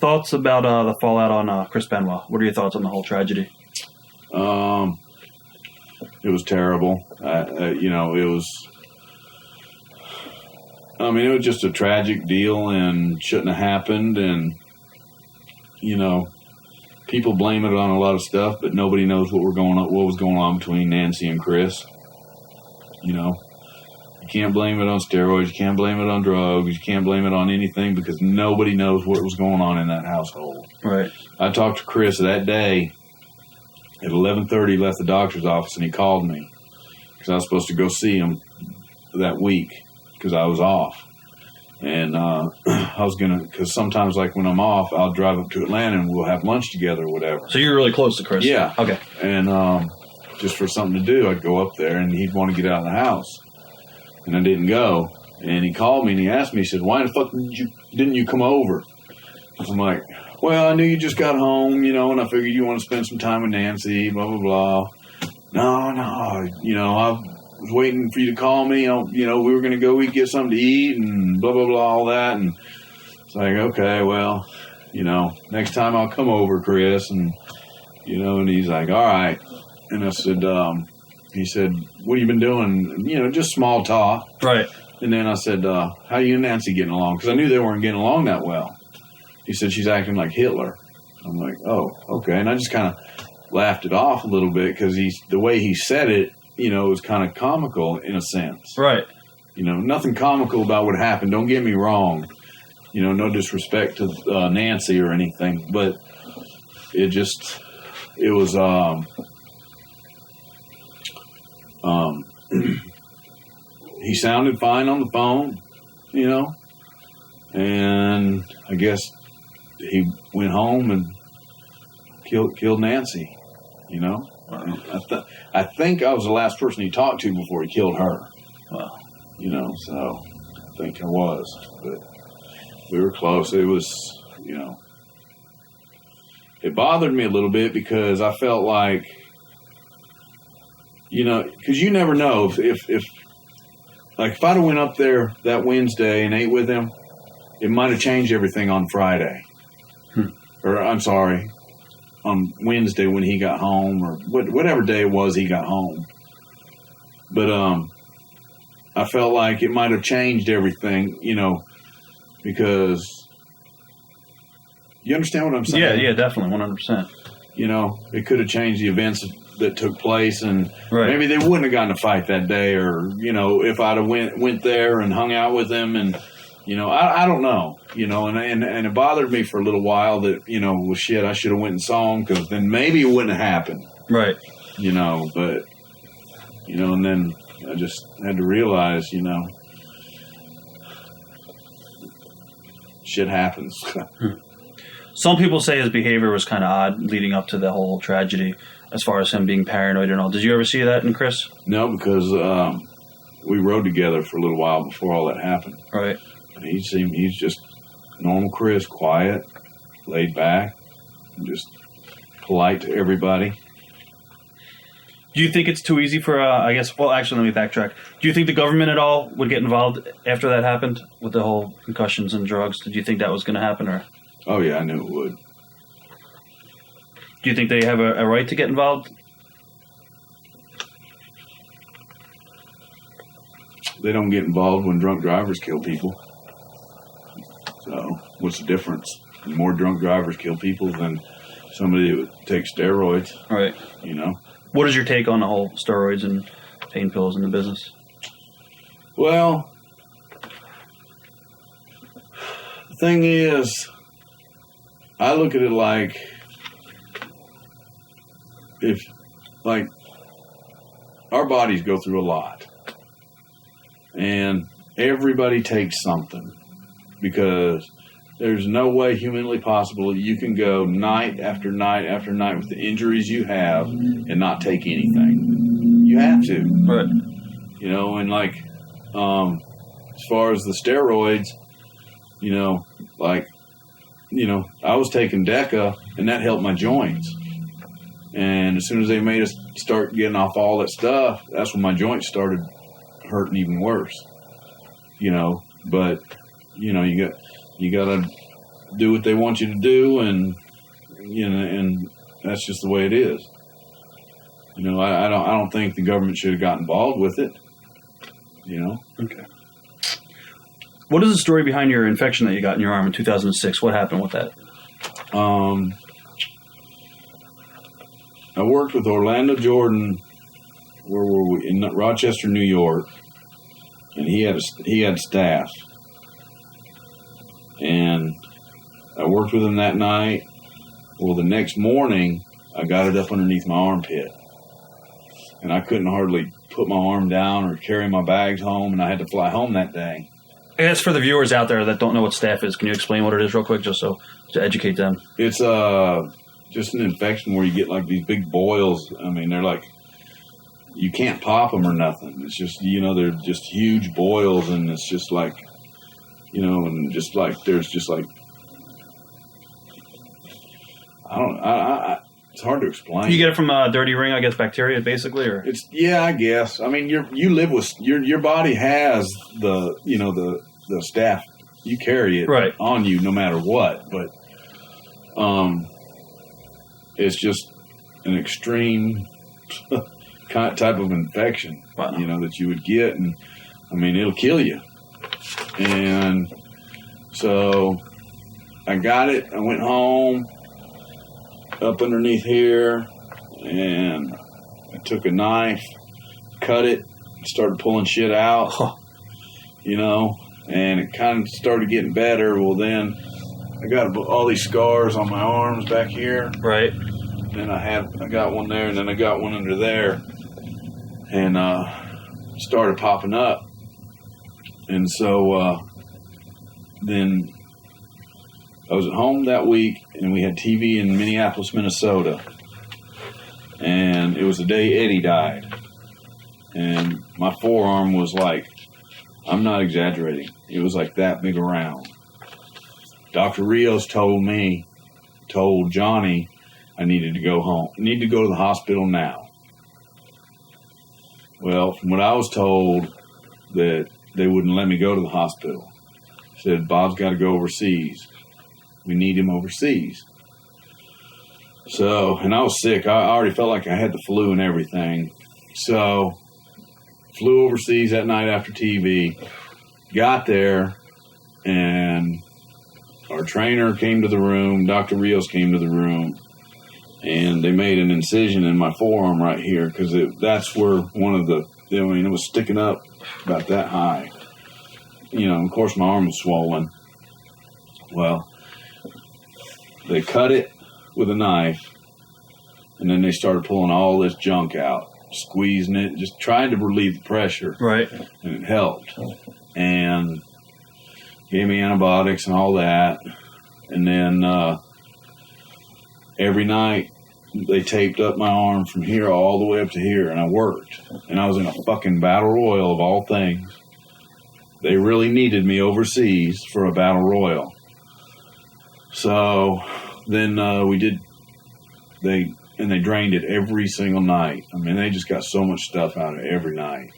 Thoughts about the fallout on Chris Benoit? What are your thoughts on the whole tragedy? It was terrible. It was. I mean, it was just a tragic deal and shouldn't have happened. And people blame it on a lot of stuff, but nobody knows what was going on between Nancy and Chris. You can't blame it on steroids. You can't blame it on drugs. You can't blame it on anything because nobody knows what was going on in that household. Right. I talked to Chris that day at 11:30. Left the doctor's office and he called me because I was supposed to go see him that week because I was off. And I was because sometimes, like when I'm off, I'll drive up to Atlanta and we'll have lunch together or whatever. So you're really close to Chris? Yeah. Okay. And just for something to do, I'd go up there and he'd want to get out of the house. And I didn't go. And he called me and he asked me, he said, why the fuck didn't you come over? I'm like, well, I knew you just got home, and I figured you want to spend some time with Nancy, blah, blah, blah. No, I was waiting for you to call me. We were going to go get something to eat and blah, blah, blah, all that. And it's like, okay, well, next time I'll come over, Chris. And, and he's like, all right. And I said, he said, what have you been doing? Just small talk. Right. And then I said, how you and Nancy getting along? Because I knew they weren't getting along that well. He said, she's acting like Hitler. I'm like, oh, okay. And I just kind of laughed it off a little bit because the way he said it, was kind of comical in a sense. Right. Nothing comical about what happened. Don't get me wrong. No disrespect to Nancy or anything. But it was... he sounded fine on the phone, and I guess he went home and killed Nancy, I think I was the last person he talked to before he killed her. Wow. So I think I was, but we were close. It was, it bothered me a little bit because I felt like, because you never know if I'd have went up there that Wednesday and ate with him, it might have changed everything on Friday. Or, I'm sorry, on Wednesday when he got home, or whatever day it was he got home. But I felt like it might have changed everything, because you understand what I'm saying? Yeah, definitely, 100%. It could have changed the events that took place, and right. Maybe they wouldn't have gotten a fight that day, or if I'd have went there and hung out with them, and I don't know, and it bothered me for a little while that well, shit, I should have went and saw him because then maybe it wouldn't have happened, right? But and then I just had to realize, shit happens. Some people say his behavior was kind of odd leading up to the whole tragedy, as far as him being paranoid and all. Did you ever see that in Chris? No, because we rode together for a little while before all that happened. Right. And he's just normal Chris, quiet, laid back, just polite to everybody. Do you think it's too easy for, actually, let me backtrack. Do you think the government at all would get involved after that happened with the whole concussions and drugs? Did you think that was going to happen? Or? Oh, yeah, I knew it would. Do you think they have a right to get involved? They don't get involved when drunk drivers kill people. So, what's the difference? More drunk drivers kill people than somebody that would take steroids. Right. What is your take on the whole steroids and pain pills in the business? Well, the thing is, I look at it like, our bodies go through a lot. And everybody takes something because there's no way humanly possible you can go night after night after night with the injuries you have and not take anything. You have to. Right. And as far as the steroids, I was taking Deca and that helped my joints. And as soon as they made us start getting off all that stuff, that's when my joints started hurting even worse. But you gotta do what they want you to do, and and that's just the way it is. I don't think the government should have got involved with it. Okay. What is the story behind your infection that you got in your arm in 2006? What happened with that? I worked with Orlando Jordan. Where were we? In Rochester, New York, and he had staph, and I worked with him that night. Well, the next morning, I got it up underneath my armpit, and I couldn't hardly put my arm down or carry my bags home, and I had to fly home that day. I guess for the viewers out there that don't know what staph is, can you explain what it is real quick, just to educate them? It's just an infection where you get like these big boils. I mean, they're like, you can't pop them or nothing. It's just, they're just huge boils, and it's just like, and just like, there's just like, it's hard to explain. You get it from a dirty ring, I guess, bacteria, basically, or? Yeah, I guess. I mean, you live with, your body has the staph. You carry it on you no matter what, but, it's just an extreme type of infection, that you would get, and I mean, it'll kill you. And so I got it. I went home up underneath here, and I took a knife, cut it, started pulling shit out, and it kind of started getting better. Well, then I got all these scars on my arms back here. Right. Then I got one there, and then I got one under there. And started popping up. And so then I was at home that week, and we had TV in Minneapolis, Minnesota. And it was the day Eddie died. And my forearm was like, I'm not exaggerating, it was like that big around. Dr. Rios told Johnny I needed to go home. Need to go to the hospital now. Well, from what I was told, that they wouldn't let me go to the hospital. Said, Bob's got to go overseas. We need him overseas. So, and I was sick. I already felt like I had the flu and everything. So, flew overseas that night after TV. Got there, and our trainer came to the room. Dr. Rios came to the room. And they made an incision in my forearm right here, because that's where it was sticking up about that high. Of course my arm was swollen. Well, they cut it with a knife, and then they started pulling all this junk out, squeezing it, just trying to relieve the pressure. Right. And it helped. And gave me antibiotics and all that. And then every night they taped up my arm from here all the way up to here, and I worked. And I was in a fucking battle royal of all things. They really needed me overseas for a battle royal. So then they drained it every single night. I mean, they just got so much stuff out of it every night.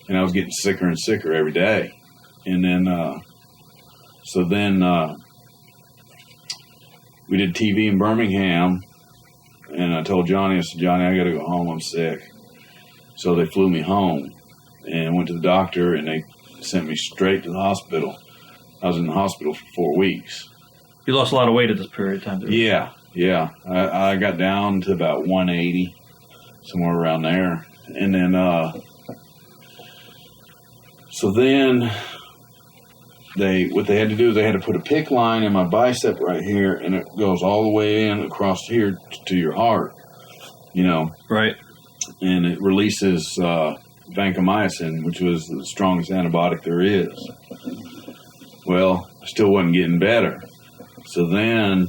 And I was getting sicker and sicker every day. And then, we did TV in Birmingham. And I told Johnny, I said, Johnny, I got to go home. I'm sick. So they flew me home and went to the doctor, and they sent me straight to the hospital. I was in the hospital for 4 weeks. You lost a lot of weight at this period of time, didn't you? Yeah. I got down to about 180, somewhere around there. And then, so then what they had to do is they had to put a PICC line in my bicep right here, and it goes all the way in across here to your heart, Right. And it releases vancomycin, which was the strongest antibiotic there is. Well, I still wasn't getting better. So then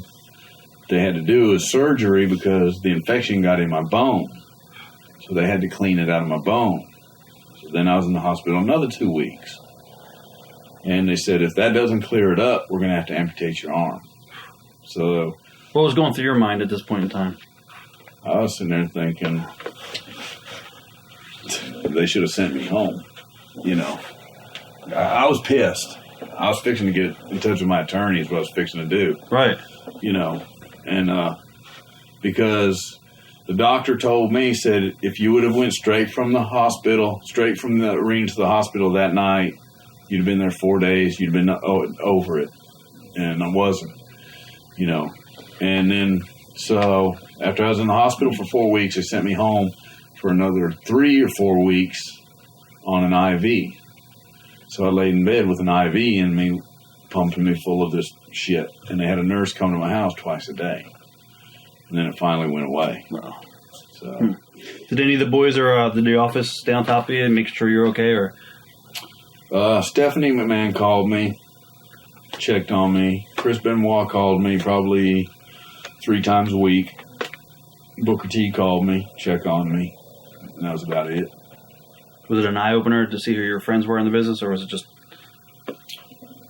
they had to do a surgery because the infection got in my bone. So they had to clean it out of my bone. So then I was in the hospital another 2 weeks. And they said, if that doesn't clear it up, we're going to have to amputate your arm. So what was going through your mind at this point in time? I was sitting there thinking, they should have sent me home. I was pissed. I was fixing to get in touch with my attorney is what I was fixing to do. Right. You know, and because the doctor told me, said, if you would have went straight from the hospital, straight from the arena to the hospital that night, you'd have been there 4 days, you'd have been over it. And I wasn't, you know. And then, so after I was in the hospital for 4 weeks, they sent me home for another 3 or 4 weeks on an IV. So I laid in bed with an IV in me, pumping me full of this shit. And they had a nurse come to my house twice a day. And then it finally went away. Wow. So, Did any of the boys or the office stay on top of you and make sure you're okay? Or Stephanie McMahon called me, checked on me. Chris Benoit called me probably 3 times a week. Booker T called me, checked on me. And that was about it. Was it an eye opener to see who your friends were in the business, or was it just?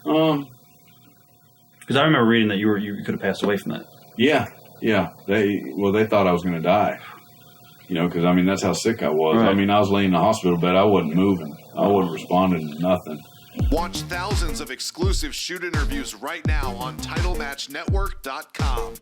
Because I remember reading that you could have passed away from that. Yeah. They thought I was going to die. You know, because I mean that's how sick I was. Right. I mean I was laying in the hospital bed. I wasn't moving. I wasn't responding to nothing. Watch thousands of exclusive shoot interviews right now on TitleMatchNetwork.com.